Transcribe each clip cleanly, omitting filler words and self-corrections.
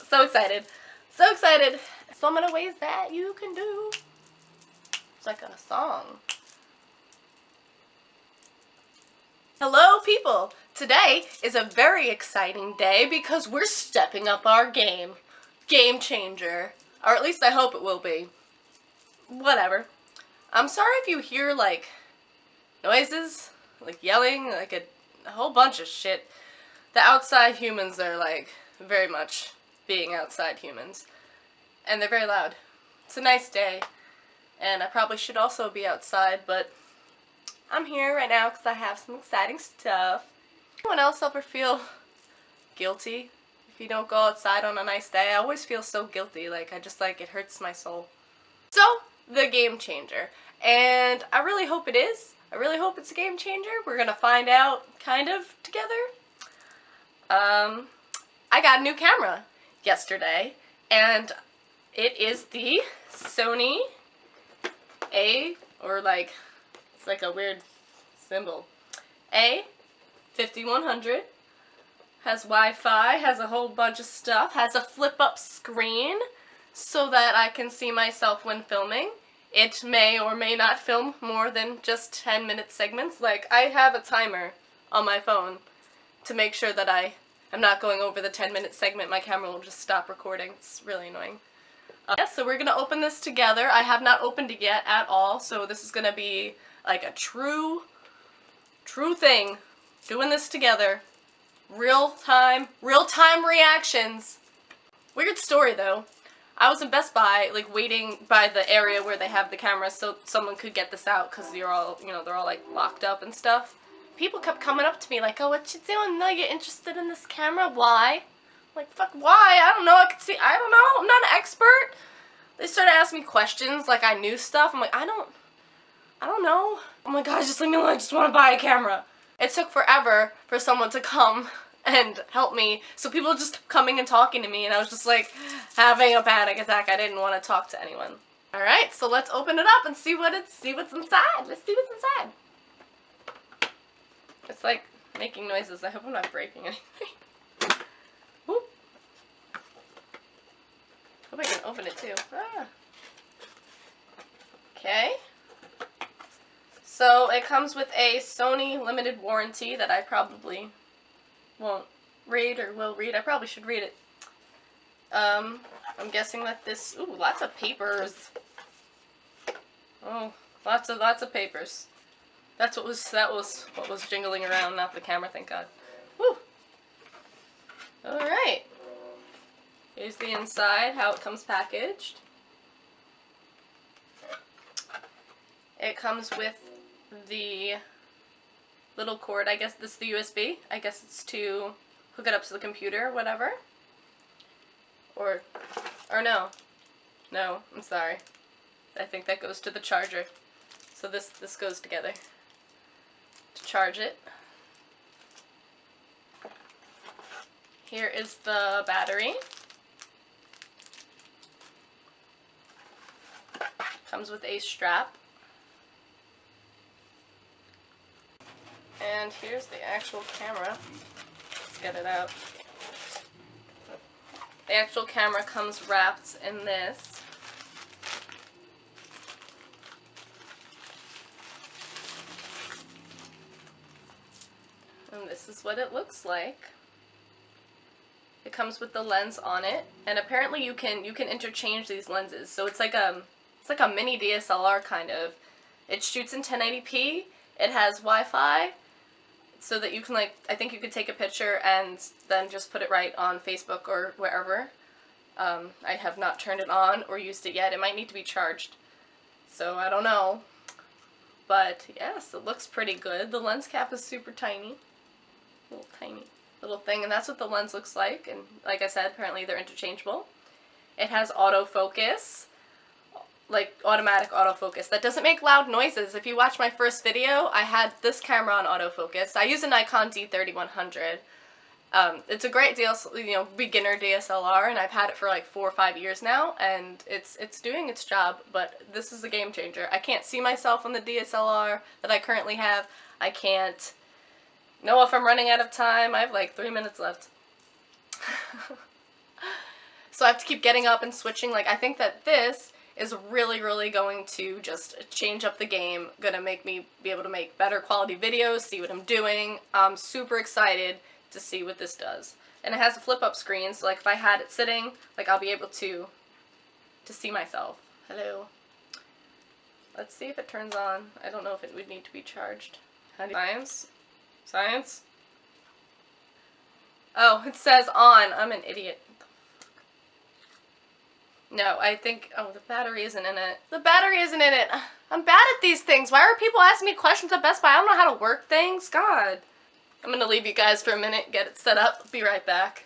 So excited. So excited. So many ways that you can do. It's like a song. Hello people! Today is a very exciting day because we're stepping up our game. Game changer. Or at least I hope it will be. Whatever. I'm sorry if you hear like noises, like yelling, like a whole bunch of shit. The outside humans are like very much being outside humans. And they're very loud. It's a nice day. And I probably should also be outside, but I'm here right now because I have some exciting stuff. Anyone else ever feel guilty if you don't go outside on a nice day? I always feel so guilty, like it hurts my soul. So, the game changer. And I really hope it is. I really hope it's a game changer. We're gonna find out kind of together. I got a new camera yesterday, and it is the Sony it's like a weird symbol. a5100. Has Wi-Fi, has a whole bunch of stuff, has a flip-up screen so that I can see myself when filming. It may or may not film more than just 10-minute segments. Like, I have a timer on my phone to make sure that I am not going over the 10-minute segment. My camera will just stop recording. It's really annoying. Yeah, so we're gonna open this together. I have not opened it yet at all, so this is gonna be like a true thing. Doing this together. Real time reactions. Weird story though. I was in Best Buy, like waiting by the area where they have the cameras so someone could get this out because you're all, you know, they're all like locked up and stuff. People kept coming up to me like, oh, what you doing? No, you're interested in this camera? Why? Like, fuck, why? I don't know. I could see. I don't know. I'm not an expert. They started asking me questions like I knew stuff. I'm like, I don't know. Oh my gosh, just leave me alone. I just want to buy a camera. It took forever for someone to come and help me. So people just kept coming and talking to me, and I was just like having a panic attack. I didn't want to talk to anyone. All right, so let's open it up and see what's inside. Let's see what's inside. It's like making noises. I hope I'm not breaking anything. Hope I can open it too. Ah. Okay. So it comes with a Sony limited warranty that I probably won't read or will read. I probably should read it. I'm guessing that this, ooh, lots of papers. Oh, lots of papers. That was what was jingling around, not the camera, thank God. Woo. All right. Here's the inside, how it comes packaged. It comes with the little cord, I guess this is the USB. I guess it's to hook it up to the computer, whatever. Or no. No, I'm sorry. I think that goes to the charger. So this goes together to charge it. Here is the battery. Comes with a strap. And here's the actual camera. Let's get it out. The actual camera comes wrapped in this. And this is what it looks like. It comes with the lens on it, and apparently you can interchange these lenses. So it's like a mini DSLR kind of. It shoots in 1080p. It has Wi-Fi, so that you can, like, I think you could take a picture and then just put it right on Facebook or wherever. I have not turned it on or used it yet. It might need to be charged, so I don't know. But yes, it looks pretty good. The lens cap is super tiny. Little tiny little thing, and that's what the lens looks like. And like I said, apparently they're interchangeable. It has autofocus. Like automatic autofocus. That doesn't make loud noises. If you watch my first video, I had this camera on autofocus. I use a Nikon D3100. It's a great beginner DSLR, and I've had it for like 4 or 5 years now, and it's doing its job. But this is a game changer. I can't see myself on the DSLR that I currently have. I can't know if I'm running out of time. I have like 3 minutes left. So I have to keep getting up and switching. Like, I think that this is really, really going to just change up the game. Gonna make me be able to make better quality videos, see what I'm doing. I'm super excited to see what this does. And it has a flip-up screen, so like if I had it sitting, like I'll be able to see myself. Hello. Let's see if it turns on. I don't know if it would need to be charged. Science? Science? Oh, it says on. I'm an idiot. No, I think, oh, the battery isn't in it. The battery isn't in it. I'm bad at these things. Why are people asking me questions at Best Buy? I don't know how to work things. God. I'm gonna leave you guys for a minute, get it set up. Be right back.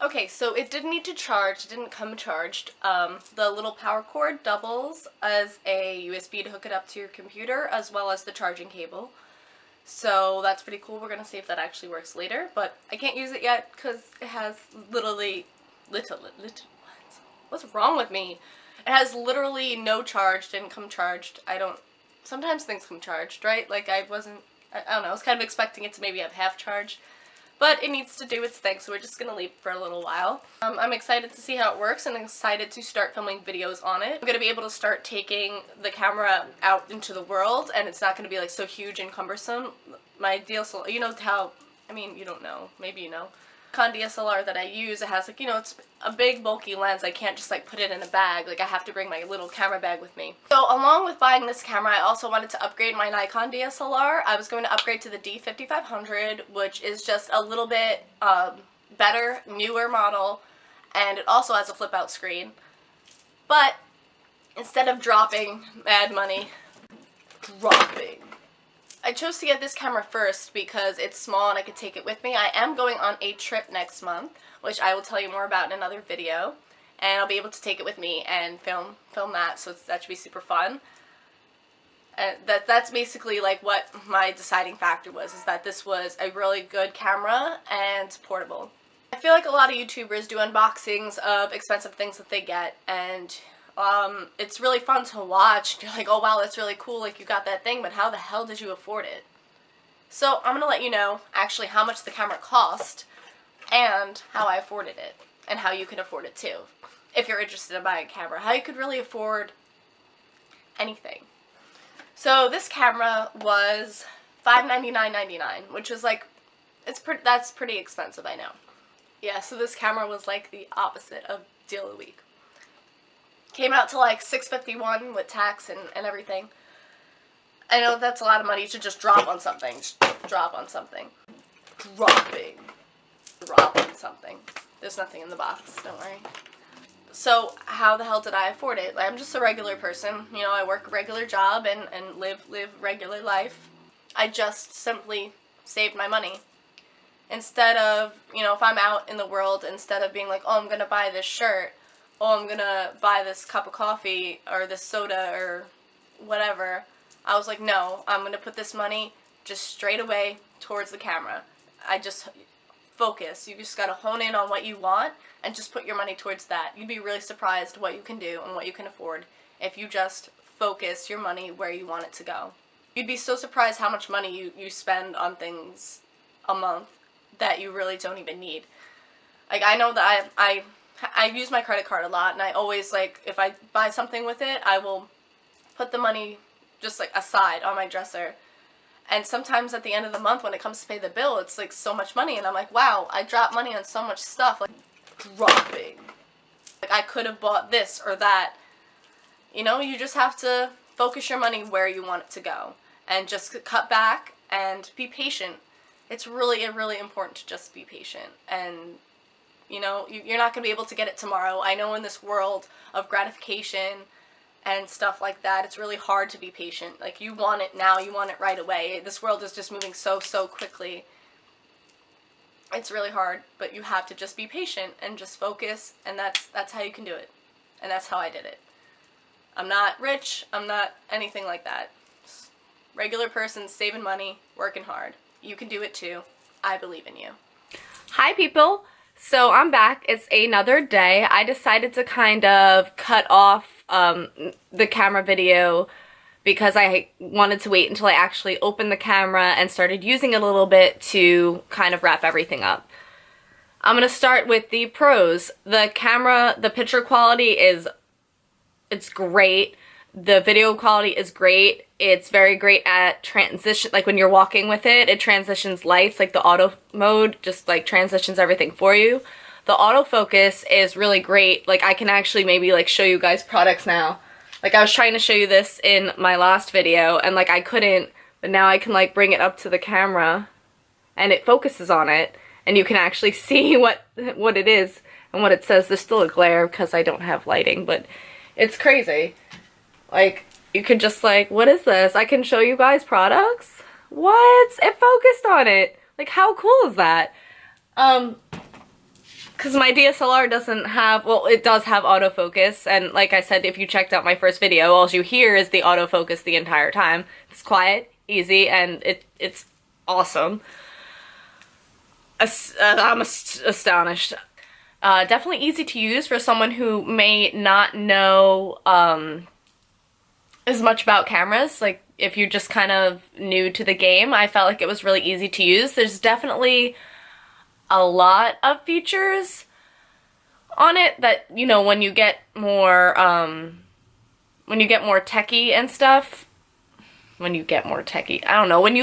Okay, so it didn't need to charge. It didn't come charged. The little power cord doubles as a USB to hook it up to your computer, as well as the charging cable. So that's pretty cool. We're gonna see if that actually works later, but I can't use it yet because it has what's wrong with me? It has literally no charge, didn't come charged. Sometimes things come charged, right? Like I don't know, I was kind of expecting it to maybe have half charge, but it needs to do its thing, so we're just gonna leave it for a little while. I'm excited to see how it works and excited to start filming videos on it. I'm gonna be able to start taking the camera out into the world, and it's not gonna be like so huge and cumbersome. My DSLR, you know how, I mean, you don't know, maybe you know. DSLR that I use, it has like, you know, it's a big bulky lens. I can't just like put it in a bag. Like I have to bring my little camera bag with me. So along with buying this camera, I also wanted to upgrade my Nikon DSLR. I was going to upgrade to the D5500, which is just a little bit better, newer model, and it also has a flip out screen. But instead of dropping mad money, I chose to get this camera first because it's small and I could take it with me. I am going on a trip next month, which I will tell you more about in another video, and I'll be able to take it with me and film that, so that should be super fun. And that's basically like what my deciding factor was, is that this was a really good camera and portable. I feel like a lot of YouTubers do unboxings of expensive things that they get, and it's really fun to watch. You're like, oh wow, that's really cool, like you got that thing, but how the hell did you afford it? So I'm gonna let you know actually how much the camera cost and how I afforded it, and how you can afford it too. If you're interested in buying a camera, how you could really afford anything. So this camera was $599.99, which is like, that's pretty expensive, I know. Yeah, so this camera was like the opposite of deal of the week. Came out to like $651 with tax and everything. I know that's a lot of money to just drop on something. Just drop on something. Drop on something. There's nothing in the box, don't worry. So how the hell did I afford it? I'm just a regular person. You know, I work a regular job and live regular life. I just simply saved my money. Instead of, you know, if I'm out in the world, instead of being like, oh, I'm gonna buy this shirt, oh, I'm gonna buy this cup of coffee or this soda or whatever, I was like, no, I'm gonna put this money just straight away towards the camera. I just focus. You just gotta hone in on what you want and just put your money towards that. You'd be really surprised what you can do and what you can afford if you just focus your money where you want it to go. You'd be so surprised how much money you spend on things a month that you really don't even need. Like, I know that I use my credit card a lot, and I always, like, if I buy something with it, I will put the money just, like, aside on my dresser. And sometimes at the end of the month, when it comes to pay the bill, it's, like, so much money, and I'm like, wow, I dropped money on so much stuff. Like, dropping. Like, I could have bought this or that. You know, you just have to focus your money where you want it to go. And just cut back and be patient. It's really, really important to just be patient. And you know, you're not going to be able to get it tomorrow. I know in this world of gratification and stuff like that, it's really hard to be patient. Like, you want it now, you want it right away. This world is just moving so quickly. It's really hard, but you have to just be patient and just focus, and that's how you can do it. And that's how I did it. I'm not rich, I'm not anything like that. Just regular person saving money, working hard. You can do it too. I believe in you. Hi people! So I'm back. It's another day. I decided to kind of cut off the camera video because I wanted to wait until I actually opened the camera and started using it a little bit to kind of wrap everything up. I'm gonna start with the pros. The camera, the picture quality it's great. The video quality is great. It's very great at transition, like when you're walking with it, it transitions lights, like the auto mode just like transitions everything for you. The autofocus is really great. Like I can actually maybe like show you guys products now. Like I was trying to show you this in my last video and like I couldn't, but now I can like bring it up to the camera and it focuses on it and you can actually see what it is and what it says. There's still a glare because I don't have lighting, but it's crazy. Like, you could just like, what is this? I can show you guys products? What? It focused on it. Like, how cool is that? Because my DSLR doesn't have, well, it does have autofocus, and like I said, if you checked out my first video, all you hear is the autofocus the entire time. It's quiet, easy, and it's awesome. I'm astonished. Definitely easy to use for someone who may not know, as much about cameras. Like if you're just kind of new to the game, I felt like it was really easy to use. There's definitely a lot of features on it that, you know, when you get more techy and stuff, when you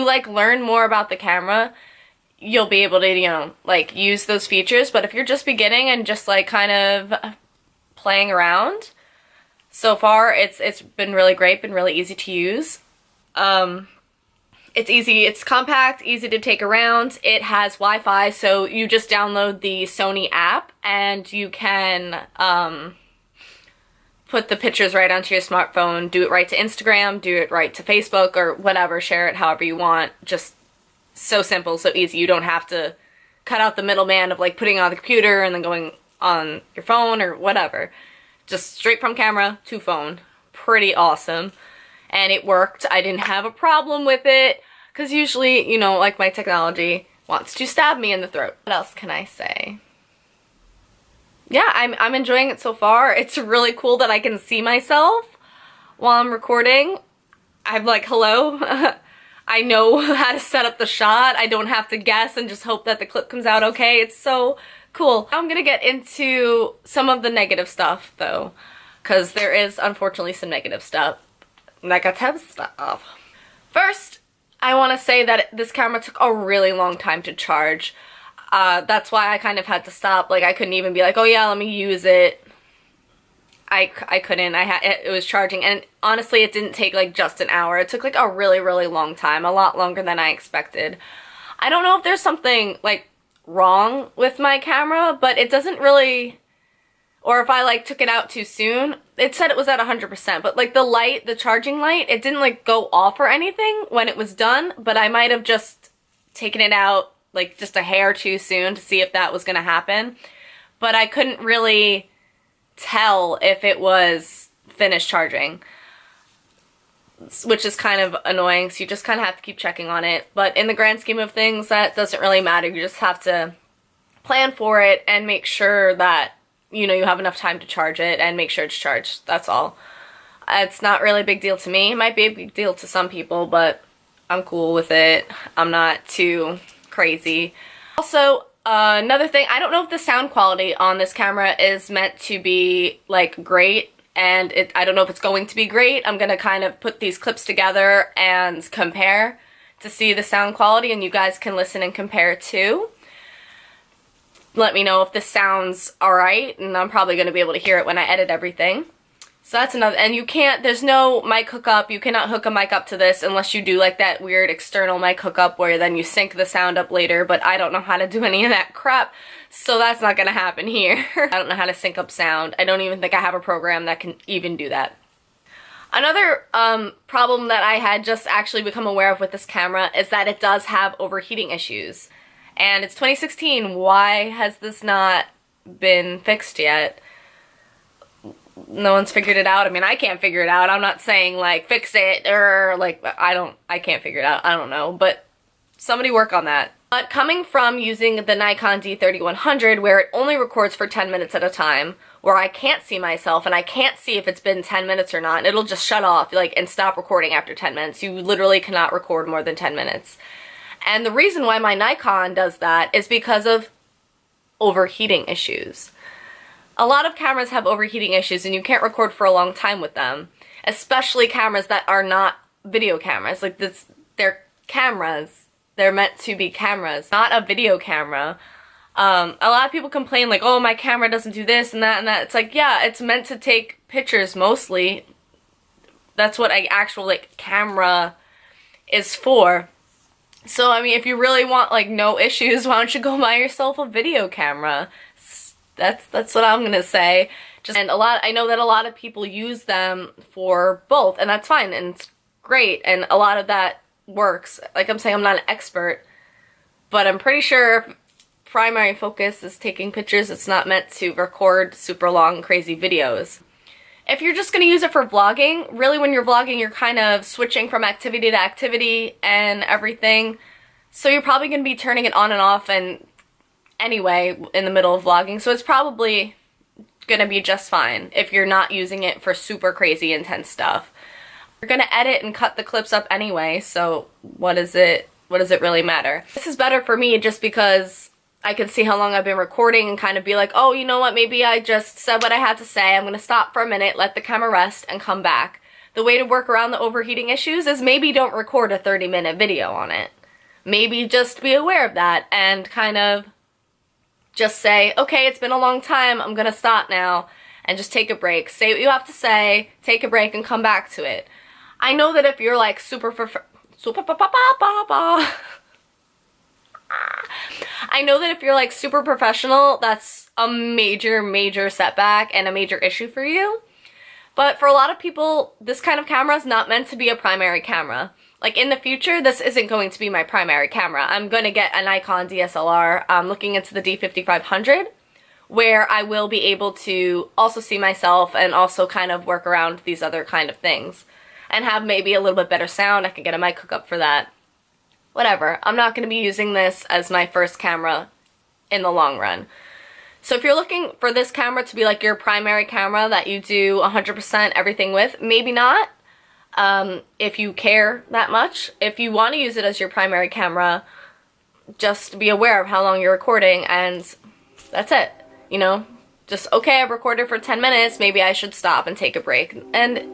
like learn more about the camera, you'll be able to, you know, like use those features. But if you're just beginning and just like kind of playing around, so far, it's been really great, been really easy to use. It's easy, it's compact, easy to take around. It has Wi-Fi, so you just download the Sony app and you can put the pictures right onto your smartphone, do it right to Instagram, do it right to Facebook or whatever, share it however you want. Just so simple, so easy. You don't have to cut out the middleman of like putting it on the computer and then going on your phone or whatever. Just straight from camera to phone. Pretty awesome. And it worked. I didn't have a problem with it. Because usually, you know, like my technology wants to stab me in the throat. What else can I say? Yeah, I'm enjoying it so far. It's really cool that I can see myself while I'm recording. I'm like, hello. I know how to set up the shot. I don't have to guess and just hope that the clip comes out okay. It's so cool. I'm gonna get into some of the negative stuff though, because there is unfortunately some negative stuff. First, I want to say that this camera took a really long time to charge. That's why I kind of had to stop. Like I couldn't even be like, oh yeah, let me use it. I couldn't. It was charging, and honestly, it didn't take like just an hour. It took like a really, really long time, a lot longer than I expected. I don't know if there's something like wrong with my camera, but it doesn't really, or if I like took it out too soon. It said it was at 100%, but like the light, the charging light, it didn't like go off or anything when it was done, but I might have just taken it out like just a hair too soon to see if that was gonna happen. But I couldn't really tell if it was finished charging, which is kind of annoying, so you just kind of have to keep checking on it. But in the grand scheme of things, that doesn't really matter. You just have to plan for it and make sure that, you know, you have enough time to charge it and make sure it's charged. That's all. It's not really a big deal to me. It might be a big deal to some people, but I'm cool with it. I'm not too crazy. Also, another thing, I don't know if the sound quality on this camera is meant to be like great, and I don't know if it's going to be great. I'm gonna kind of put these clips together and compare to see the sound quality, and you guys can listen and compare too. Let me know if this sounds alright, and I'm probably gonna be able to hear it when I edit everything. So that's another, and you can't, there's no mic hookup, you cannot hook a mic up to this unless you do like that weird external mic hookup where then you sync the sound up later, but I don't know how to do any of that crap, so that's not gonna happen here. I don't know how to sync up sound. I don't even think I have a program that can even do that. Another problem that I had just actually become aware of with this camera is that it does have overheating issues. And it's 2016, why has this not been fixed yet? No one's figured it out. I mean, I can't figure it out. I'm not saying like fix it or like I can't figure it out. I don't know, but somebody work on that. But coming from using the Nikon D3100 where it only records for 10 minutes at a time, where I can't see myself and I can't see if it's been 10 minutes or not, and it'll just shut off like and stop recording after 10 minutes. You literally cannot record more than 10 minutes. And the reason why my Nikon does that is because of overheating issues. A lot of cameras have overheating issues and you can't record for a long time with them, especially cameras that are not video cameras. Like this, they're cameras. They're meant to be cameras, not a video camera. A lot of people complain like, oh, my camera doesn't do this and that and that. It's like, yeah, it's meant to take pictures mostly. That's what an actual like camera is for. So, I mean, if you really want like no issues, why don't you go buy yourself a video camera? That's what I'm gonna say. And I know that a lot of people use them for both, and that's fine and it's great, and a lot of that works. Like I'm saying, I'm not an expert, but I'm pretty sure if primary focus is taking pictures, it's not meant to record super long crazy videos. If you're just going to use it for vlogging, really when you're vlogging you're kind of switching from activity to activity and everything, so you're probably going to be turning it on and off and anyway in the middle of vlogging, so it's probably going to be just fine if you're not using it for super crazy intense stuff. You're going to edit and cut the clips up anyway, so what does it really matter? This is better for me just because I can see how long I've been recording and kind of be like, oh, you know what, maybe I just said what I had to say, I'm going to stop for a minute, let the camera rest, and come back. The way to work around the overheating issues is maybe don't record a 30-minute video on it. Maybe just be aware of that and kind of just say, okay, it's been a long time, I'm going to stop now, and just take a break. Say what you have to say, take a break, and come back to it. I know that if you're like I know that if you're like super professional, that's a major setback and a major issue for you. But for a lot of people, this kind of camera is not meant to be a primary camera. Like in the future, this isn't going to be my primary camera. I'm going to get a Nikon DSLR. I'm looking into the D5500, where I will be able to also see myself and also kind of work around these other kind of things. And have maybe a little bit better sound. I can get a mic hookup for that. Whatever, I'm not going to be using this as my first camera in the long run. So if you're looking for this camera to be like your primary camera that you do 100% everything with, maybe not. If you care that much. If you want to use it as your primary camera, just be aware of how long you're recording and that's it. You know, just, okay, I've recorded for 10 minutes, maybe I should stop and take a break. And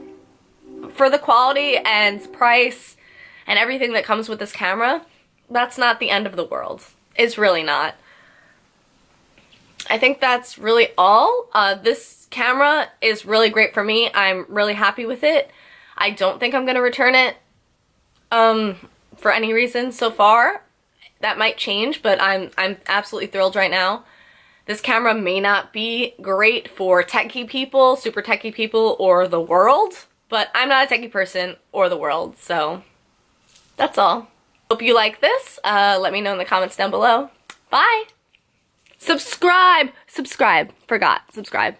for the quality and price and everything that comes with this camera, that's not the end of the world. It's really not. I think that's really all. This camera is really great for me. I'm really happy with it. I don't think I'm gonna return it for any reason so far. That might change, but I'm absolutely thrilled right now. This camera may not be great for techie people, super techie people, or the world, but I'm not a techie person or the world, so that's all. Hope you like this. Let me know in the comments down below. Bye! Subscribe! Forgot. Subscribe.